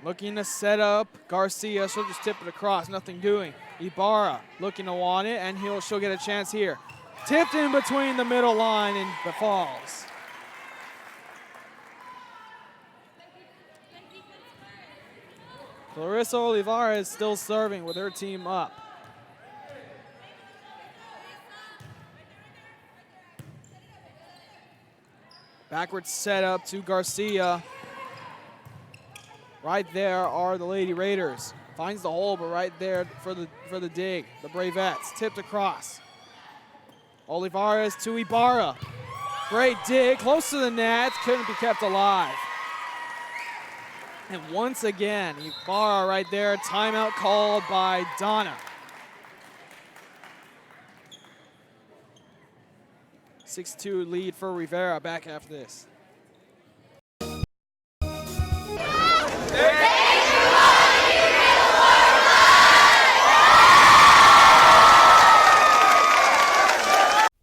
Looking to set up Garcia. She'll just tip it across. Nothing doing. Ibarra looking to want it, and she'll get a chance here. Tipped in between the middle line and the falls. Clarissa Olivares still serving with her team up. Backwards set up to Garcia. Right there are the Lady Raiders. Finds the hole, but right there for the dig. The Bravettes tipped across. Olivares to Ibarra. Great dig, close to the net, couldn't be kept alive. And once again, Ibarra right there, timeout called by Donna. 6-2 lead for Rivera back after this.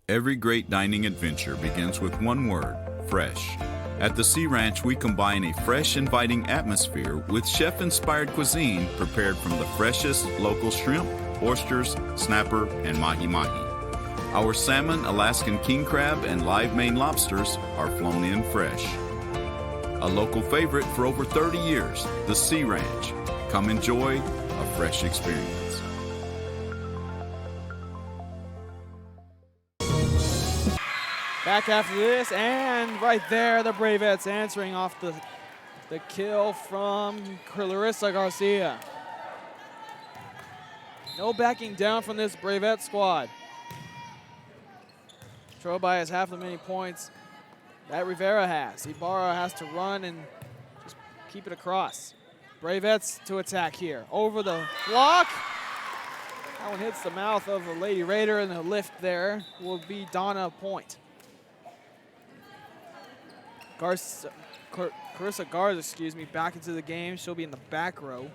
Every great dining adventure begins with one word, fresh. At the Sea Ranch, we combine a fresh, inviting atmosphere with chef-inspired cuisine prepared from the freshest local shrimp, oysters, snapper, and mahi-mahi. Our salmon, Alaskan king crab, and live Maine lobsters are flown in fresh. A local favorite for over 30 years, the Sea Ranch. Come enjoy a fresh experience. Back after this, and right there, the Bravettes answering off the kill from Clarissa Garcia. No backing down from this Bravette squad. Trail by as half the many points that Rivera has. Ibarra has to run and just keep it across. Bravettes to attack here. Over the block. That one hits the mouth of a Lady Raider, and the lift there will be Donna point. Carissa Garza, back into the game. She'll be in the back row.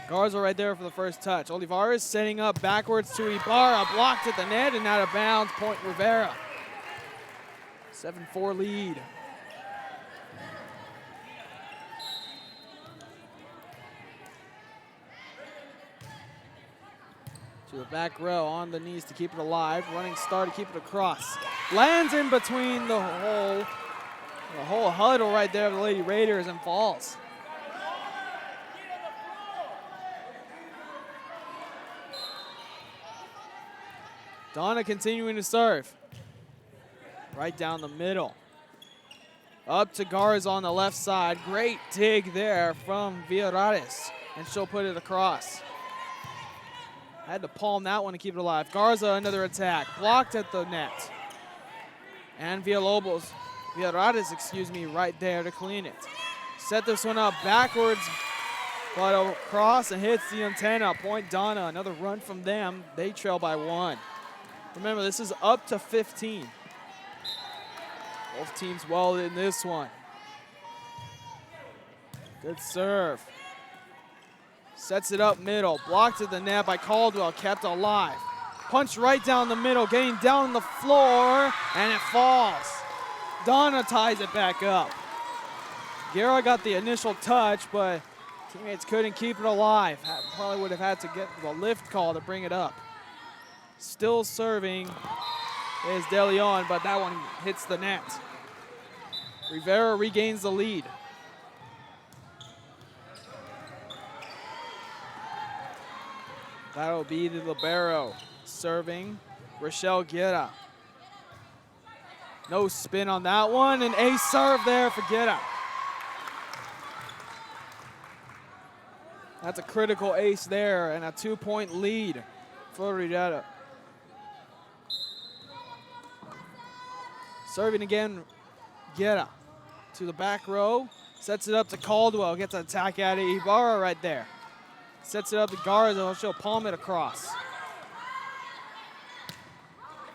Garza right there for the first touch. Olivares setting up backwards to Ibarra. Blocked at the net and out of bounds. Point Rivera. 7-4 lead. To the back row on the knees to keep it alive. Running star to keep it across. Lands in between the whole huddle right there of the Lady Raiders and falls. Donna continuing to serve. Right down the middle. Up to Garza on the left side. Great dig there from Villarreal, and she'll put it across. Had to palm that one to keep it alive. Garza, another attack. Blocked at the net. And Villarreal, right there to clean it. Set this one up backwards, but across and hits the antenna. Point Donna, another run from them. They trail by 1. Remember, this is up to 15. Both teams well in this one. Good serve. Sets it up middle. Blocked at the net by Caldwell. Kept alive. Punch right down the middle. Getting down the floor. And it falls. Donna ties it back up. Guerra got the initial touch, but teammates couldn't keep it alive. Probably would have had to get the lift call to bring it up. Still serving is De Leon, but that one hits the net. Rivera regains the lead. That'll be the libero serving Rochelle Guerra. No spin on that one, and ace serve there for Guerra. That's a critical ace there, and a 2-point lead for Rivera. Serving again, Guerra to the back row. Sets it up to Caldwell. Gets an attack out of Ibarra right there. Sets it up to Garza. She'll palm it across.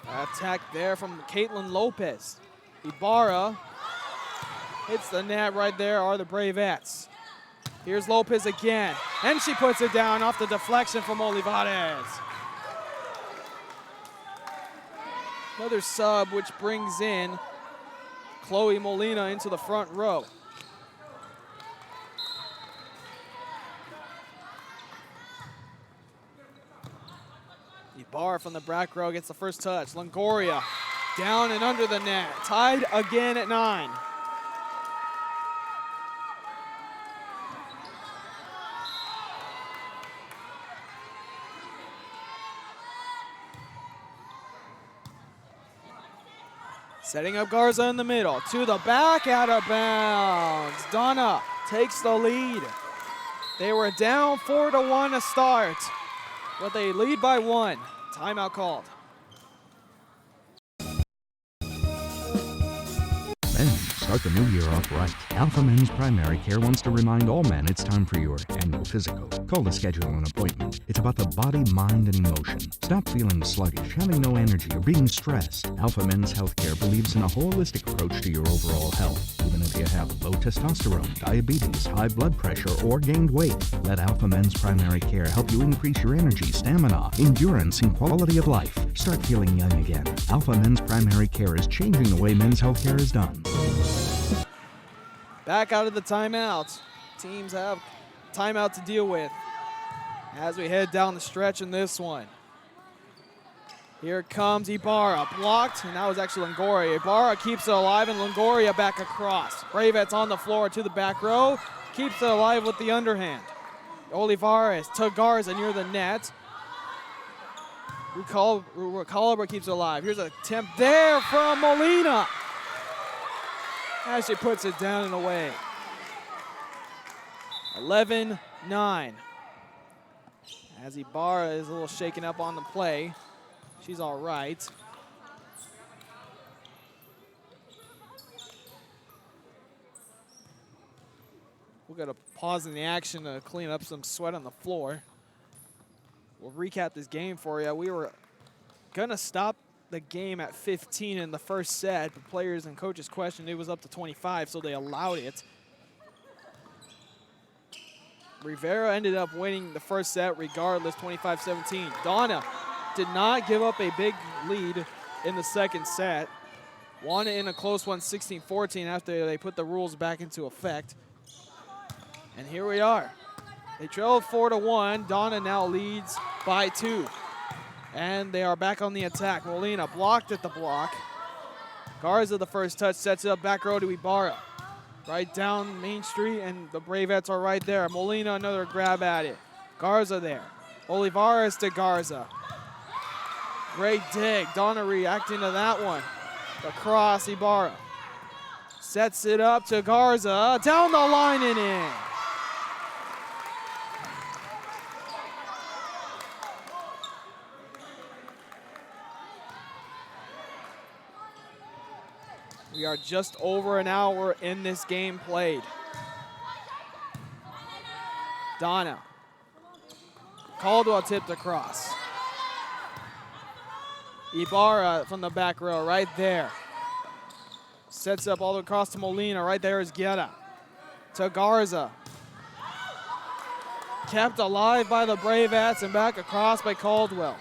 Attack there from Caitlin Lopez. Ibarra hits the net right there are the Bravettes. Here's Lopez again. And she puts it down off the deflection from Olivares. Another sub, which brings in Chloe Molina into the front row. Ibarra from the back row gets the first touch. Longoria down and under the net. Tied again at 9. Setting up Garza in the middle. To the back, out of bounds. Donna takes the lead. They were down 4-1 to start, but they lead by 1. Timeout called. Men, start the new year off right. Alpha Men's Primary Care wants to remind all men it's time for your annual physical. Call to schedule an appointment. It's about the body, mind, and emotion. Stop feeling sluggish, having no energy, or being stressed. Alpha Men's Healthcare believes in a holistic approach to your overall health. Even if you have low testosterone, diabetes, high blood pressure, or gained weight, let Alpha Men's Primary Care help you increase your energy, stamina, endurance, and quality of life. Start feeling young again. Alpha Men's Primary Care is changing the way men's healthcare is done. Back out of the timeout. Teams have timeout to deal with as we head down the stretch in this one. Here comes Ibarra, blocked, and that was actually Longoria. Ibarra keeps it alive, and Longoria back across. Bravettes on the floor to the back row, keeps it alive with the underhand. Olivares to Garza near the net. Rucalibra keeps it alive. Here's an attempt there from Molina. As she puts it down and away. 11-9. As Ibarra is a little shaken up on the play. She's all right. We'll get a pause in the action to clean up some sweat on the floor. We'll recap this game for you. We were gonna stop the game at 15 in the first set, but players and coaches questioned it was up to 25, so they allowed it. Rivera ended up winning the first set regardless, 25-17. Donna did not give up a big lead in the second set. Won it in a close one, 16-14, after they put the rules back into effect. And here we are. They trailed 4-1. Donna now leads by 2. And they are back on the attack. Molina blocked at the block. Garza, the first touch, sets it up back row to Ibarra. Right down Main Street, and the Bravettes are right there. Molina, another grab at it. Garza there. Olivares to Garza. Great dig. Donna reacting to that one. Across Ibarra. Sets it up to Garza. Down the line and in. We are just over an hour in this game played. Donna. Caldwell tipped across. Ibarra from the back row right there. Sets up all the way across to Molina. Right there is Guerra. To Garza. Kept alive by the Bravettes and back across by Caldwell.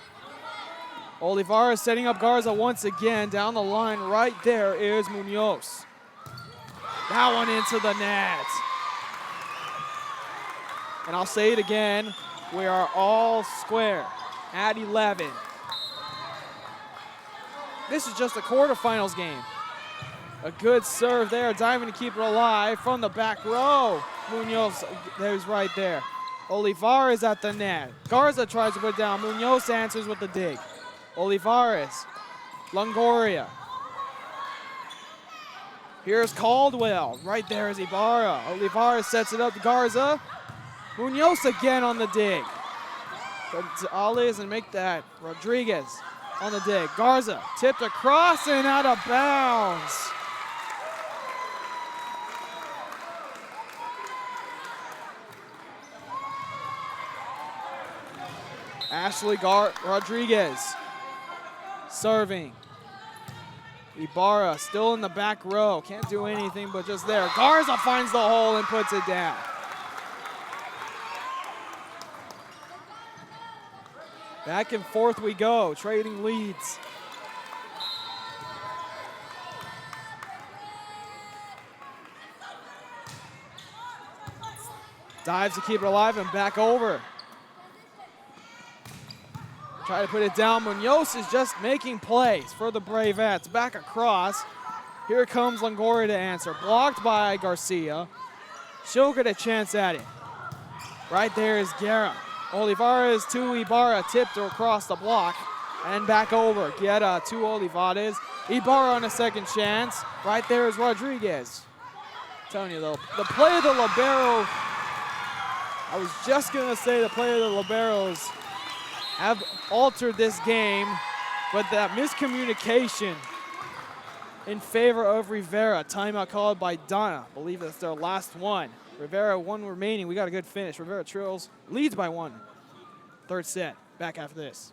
Olivares setting up Garza once again. Down the line right there is Munoz. That one into the net. And I'll say it again, we are all square at 11. This is just a quarterfinals game. A good serve there, diving to keep it alive from the back row. Munoz, there's right there. Olivares at the net. Garza tries to put it down. Munoz answers with the dig. Olivares, Longoria. Here's Caldwell. Right there is Ibarra. Olivares sets it up to Garza. Munoz again on the dig. Gonzalez and make that. Rodriguez on the dig. Garza tipped across and out of bounds. Ashley Rodriguez serving. Ibarra still in the back row. Can't do anything but just there. Garza finds the hole and puts it down. Back and forth we go, trading leads. Dives to keep it alive and back over. Try to put it down. Munoz is just making plays for the Bravettes. Back across. Here comes Longoria to answer. Blocked by Garcia. She'll get a chance at it. Right there is Guerra. Olivares to Ibarra. Tipped across the block. And back over. Guerra to Olivares. Ibarra on a second chance. Right there is Rodriguez. I'm telling you though, the play of the libero, I was just going to say the play of the liberos have altered this game, but that miscommunication in favor of Rivera. Timeout called by Donna. I believe that's their last one. Rivera, one remaining. We got a good finish. Rivera leads by 1. Third set. Back after this.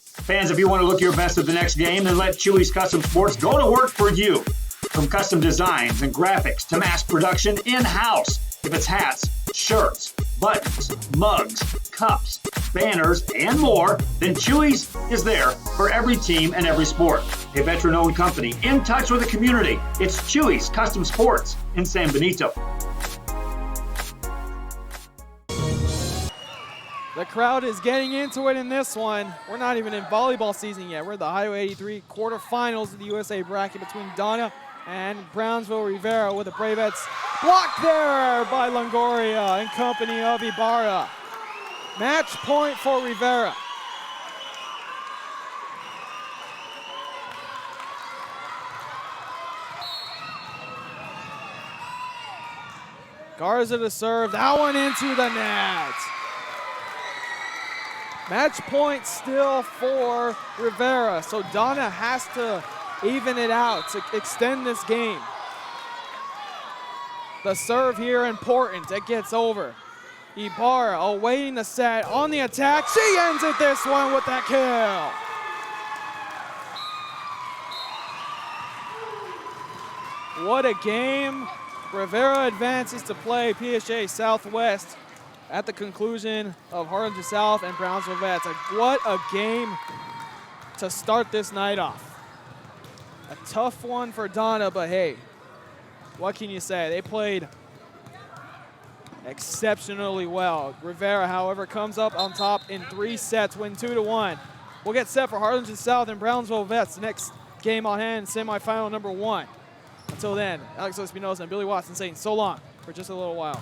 Fans, if you want to look your best at the next game, then let Chewy's Custom Sports go to work for you. From custom designs and graphics to mass production in-house. If it's hats, shirts, buttons, mugs, cups, banners, and more, then Chewy's is there for every team and every sport. A veteran-owned company in touch with the community. It's Chewy's Custom Sports in San Benito. The crowd is getting into it in this one. We're not even in volleyball season yet. We're at the Highway 83 quarterfinals of the USA bracket between Donna and Brownsville Rivera, with the Bravettes blocked there by Longoria in company of Ibarra. Match point for Rivera. Garza to serve, that one into the net. Match point still for Rivera, so Donna has to even it out to extend this game. The serve here important, it gets over. Ibarra awaiting the set, on the attack, she ends it this one with that kill. What a game. Rivera advances to play PHA Southwest at the conclusion of Harlingen South and Brownsville Vets. What a game to start this night off. A tough one for Donna, but hey, what can you say? They played exceptionally well. Rivera, however, comes up on top in 3 sets, win 2-1. We'll get set for Harlingen South and Brownsville Vets, the next game on hand, semifinal number 1. Until then, Alex Espinosa and Billy Watson saying so long for just a little while.